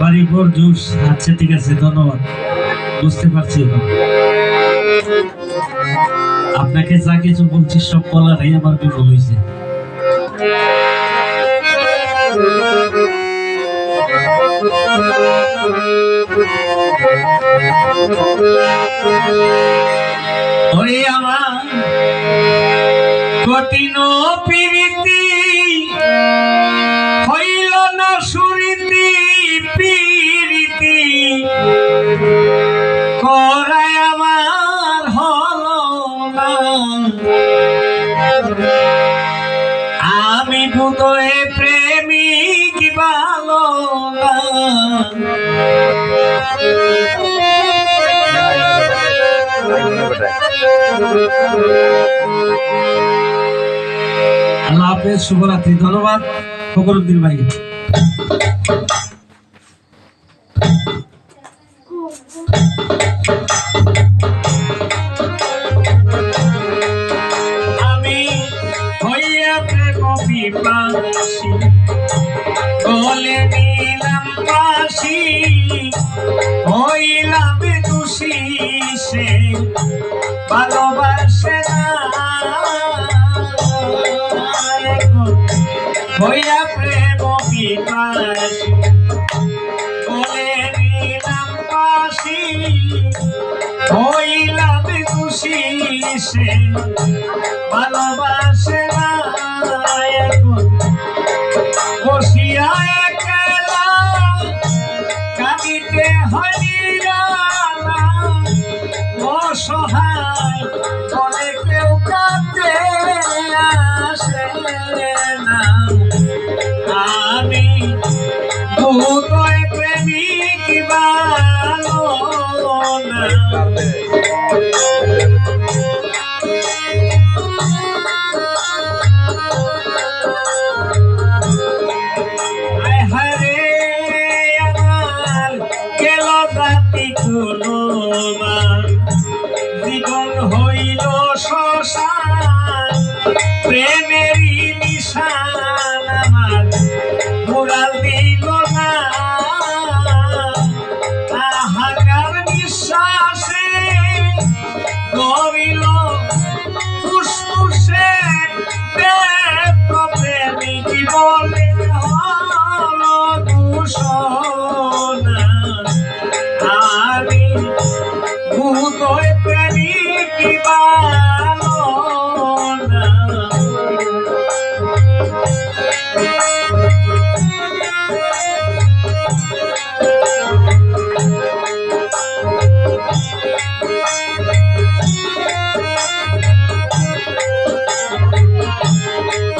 Baripur juice. আচ্ছা ঠিক আছে, ধন্যবাদ, বুঝতে পারছি। আপনাকে যা কিছু বলছি সব বলাটাই আমার বিফল হয়েছে। ওরে আমার কঠিন প্রীতি হইল না সুরীতি, প্রীতি করায় আমার হলো না। আমি বুধয়ে প্রেমিক ভালো না। আল্লাহ হাফেজ, শুভরাত্রি। ধন্যবাদ ফখরুদ্দিন ভাই। আমি হইয়া প্রেম পিপাসী বলে নিলাম পাশি, হইলাম দোষী সে ভালোবাসে না। হইয়া প্রেম পিপাসী বলে নিলাম পাশি, হইলাম দোষী সে ভালোবাসে না। বসিয়া একলা কাঁদিতে হয় না, অসহায় বলে কেউ কাঁদতে আসে না। আমি দুদয় প্রেমিক ভালো না। জীবন হইল শ্মশান, প্রেমেরই নিশান আমার মোরাল দিল না। হাহাকার নিঃশ্বাসে গড়িল ফুসফুসে, প্রেমিক বলে হল দূষণ। আমি ভূতয় প্রেমিক ভালো না।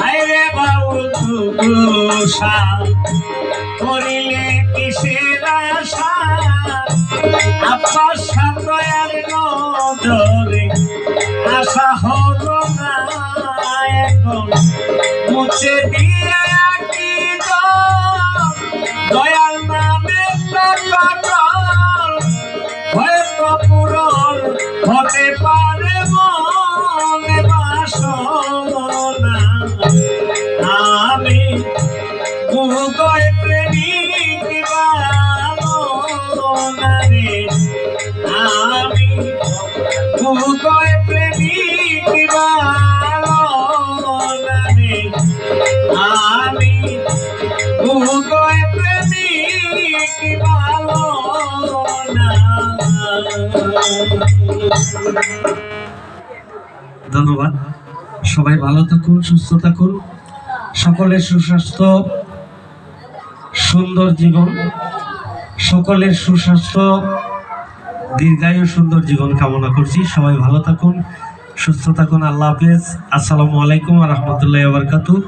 আরে বাউল দুদুষা করিলে কিসের আশা, আব্বার সাথের নজরে আশা হলো না। এখন মুছে দিয়ে কি দয়াল নামে কাটল, হয়তো পূরণ হতে পারে মনে বাসনা। আমি দুদয় প্রেমিক ভালো না রে। আমি দুদয় প্রেমিক ভালো না রে। আমি দুদয় প্রেমিক ভালো না। ধন্যবাদ। সবাই ভালো থাকুন, সুস্থ থাকুন, সকলের সুস্বাস্থ্য, সুন্দর জীবন, সকলের সুস্বাস্থ্য, দীর্ঘায়ু, সুন্দর জীবন কামনা করছি। সবাই ভালো থাকুন, সুস্থ থাকুন। আল্লাহ হাফেজ। আসসালামু আলাইকুম ওয়া রাহমাতুল্লাহি ওয়া বারাকাতুহু।